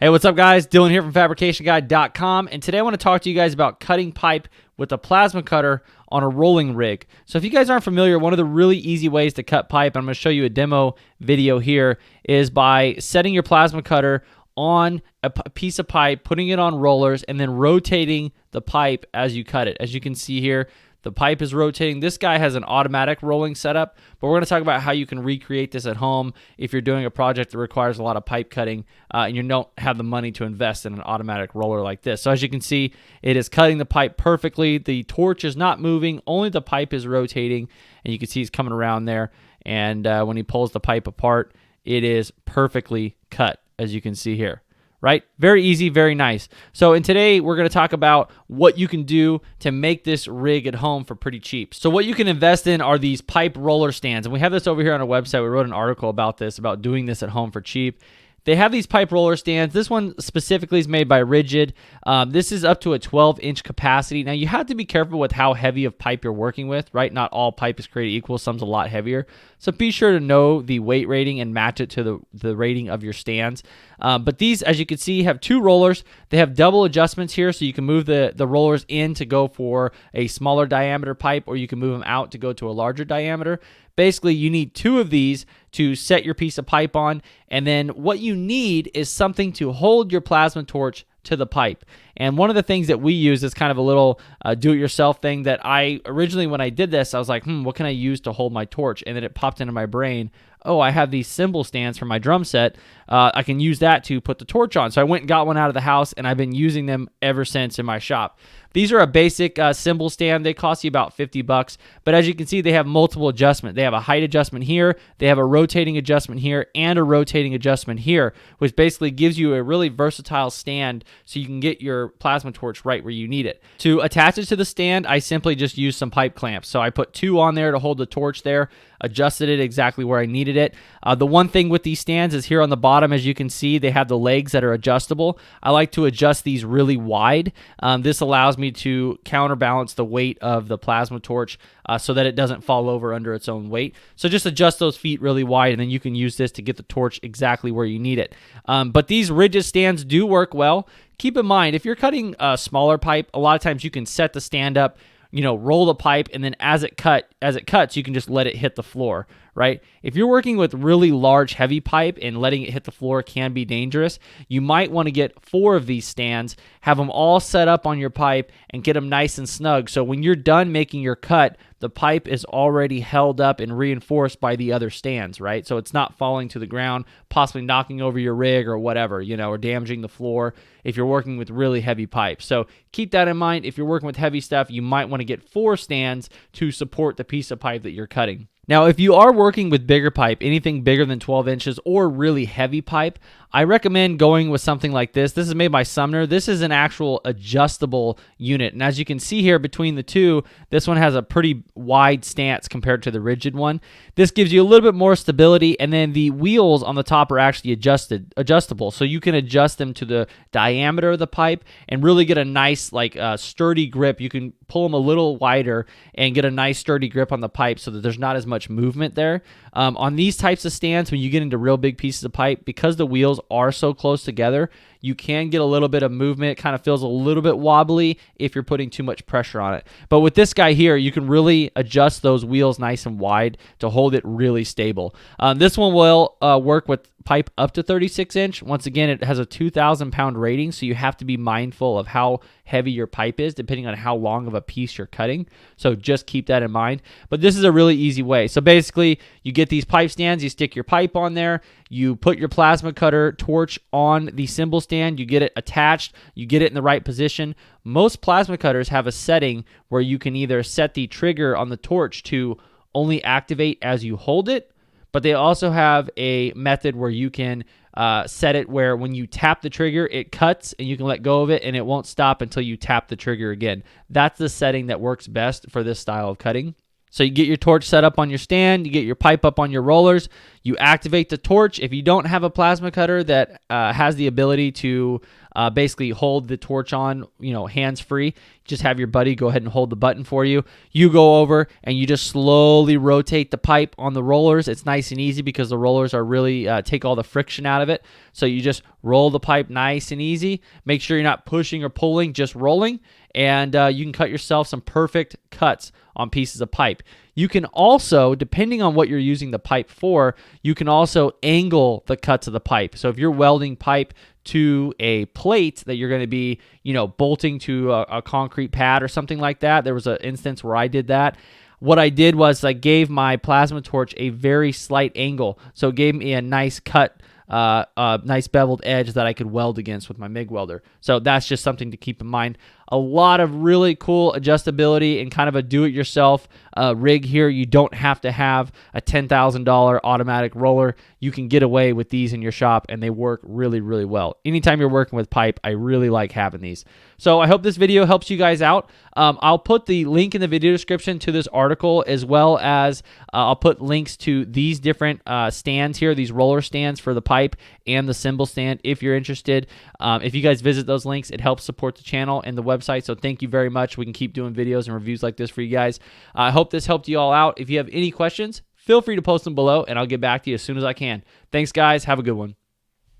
Hey, what's up, guys? Dylan here from FabricationGuide.com, and today I want to talk to you guys about cutting pipe with a plasma cutter on a rolling rig. So if you guys aren't familiar, one of the really easy ways to cut pipe, I'm going to show you a demo video here, is by setting your plasma cutter on a piece of pipe, putting it on rollers, and then rotating the pipe as you cut it. As you can see here, the pipe is rotating. This guy has an automatic rolling setup, but we're going to talk about how you can recreate this at home if you're doing a project that requires a lot of pipe cutting and you don't have the money to invest in an automatic roller like this. So as you can see, it is cutting the pipe perfectly. The torch is not moving, only the pipe is rotating, and you can see he's coming around there. And when he pulls the pipe apart, it is perfectly cut, as you can see here. Right? Very easy, very nice. So today we're going to talk about what you can do to make this rig at home for pretty cheap. So what you can invest in are these pipe roller stands. And we have this over here on our website. We wrote an article about this, about doing this at home for cheap. They have these pipe roller stands. This one specifically is made by Ridgid. This is up to a 12-inch capacity. Now, you have to be careful with how heavy of pipe you're working with, right? Not all pipe is created equal. Some's a lot heavier. So be sure to know the weight rating and match it to the rating of your stands. But these, as you can see, have two rollers. They have double adjustments here, so you can move the rollers in to go for a smaller diameter pipe, or you can move them out to go to a larger diameter. Basically, you need two of these to set your piece of pipe on, and then what you need is something to hold your plasma torch to the pipe. And one of the things that we use is kind of a little do-it-yourself thing that I originally, when I did this, I was like, what can I use to hold my torch? And then it popped into my brain, oh, I have these cymbal stands for my drum set. I can use that to put the torch on. So I went and got one out of the house, and I've been using them ever since in my shop. These are a basic cymbal stand. They cost you about $50, but as you can see, they have multiple adjustments. They have a height adjustment here, they have a rotating adjustment here, and a rotating adjustment here, which basically gives you a really versatile stand so you can get your plasma torch right where you need it. To attach it to the stand, I simply just use some pipe clamps. So I put two on there to hold the torch there, adjusted it exactly where I needed it. The one thing with these stands is here on the bottom, as you can see, they have the legs that are adjustable. I like to adjust these really wide. This allows me to counterbalance the weight of the plasma torch so that it doesn't fall over under its own weight. So just adjust those feet really wide, and then you can use this to get the torch exactly where you need it. But these Ridgid stands do work well. Keep in mind, if you're cutting a smaller pipe, a lot of times you can set the stand up, roll the pipe, and then as it cuts, you can just let it hit the floor, right? If you're working with really large, heavy pipe and letting it hit the floor can be dangerous, you might want to get 4 of these stands, have them all set up on your pipe, and get them nice and snug. So when you're done making your cut, the pipe is already held up and reinforced by the other stands, right? So it's not falling to the ground, possibly knocking over your rig or whatever, or damaging the floor if you're working with really heavy pipe. So keep that in mind. If you're working with heavy stuff, you might want to get 4 stands to support the piece of pipe that you're cutting. Now, if you are working with bigger pipe, anything bigger than 12 inches or really heavy pipe, I recommend going with something like this. This is made by Sumner. This is an actual adjustable unit. And as you can see here between the two, this one has a pretty wide stance compared to the Ridgid one. This gives you a little bit more stability, and then the wheels on the top are actually adjustable. So you can adjust them to the diameter of the pipe and really get a nice, sturdy grip. You can pull them a little wider and get a nice sturdy grip on the pipe so that there's not as much movement there. On these types of stands, when you get into real big pieces of pipe, because the wheels are so close together, you can get a little bit of movement. It kind of feels a little bit wobbly if you're putting too much pressure on it. But with this guy here, you can really adjust those wheels nice and wide to hold it really stable. This one will work with pipe up to 36 inch. Once again, it has a 2,000 pound rating, so you have to be mindful of how heavy your pipe is depending on how long of a piece you're cutting. So just keep that in mind. But this is a really easy way. So basically, you get these pipe stands, you stick your pipe on there, you put your plasma cutter torch on the cymbal stand, you get it attached, you get it in the right position. Most plasma cutters have a setting where you can either set the trigger on the torch to only activate as you hold it, but they also have a method where you can set it where when you tap the trigger, it cuts and you can let go of it and it won't stop until you tap the trigger again. That's the setting that works best for this style of cutting. So you get your torch set up on your stand, you get your pipe up on your rollers, you activate the torch. If you don't have a plasma cutter that has the ability to basically hold the torch on, hands free. Just have your buddy go ahead and hold the button for you. You go over and you just slowly rotate the pipe on the rollers. It's nice and easy because the rollers are really take all the friction out of it. So you just roll the pipe nice and easy. Make sure you're not pushing or pulling, just rolling. And you can cut yourself some perfect cuts on pieces of pipe. You can also, depending on what you're using the pipe for, you can also angle the cuts of the pipe. So if you're welding pipe to a plate that you're going to be, bolting to a concrete pad or something like that, there was an instance where I did that. What I did was I gave my plasma torch a very slight angle. So it gave me a nice cut, a nice beveled edge that I could weld against with my MIG welder. So that's just something to keep in mind. A lot of really cool adjustability and kind of a do-it-yourself rig here. You don't have to have a $10,000 automatic roller. You can get away with these in your shop, and they work really, really well. Anytime you're working with pipe, I really like having these. So I hope this video helps you guys out. I'll put the link in the video description to this article, as well as I'll put links to these different stands here, these roller stands for the pipe and the cymbal stand if you're interested. If you guys visit those links, it helps support the channel and the website. So thank you very much. We can keep doing videos and reviews like this for you guys. I hope this helped you all out. If you have any questions, feel free to post them below, and I'll get back to you as soon as I can. Thanks, guys. Have a good one.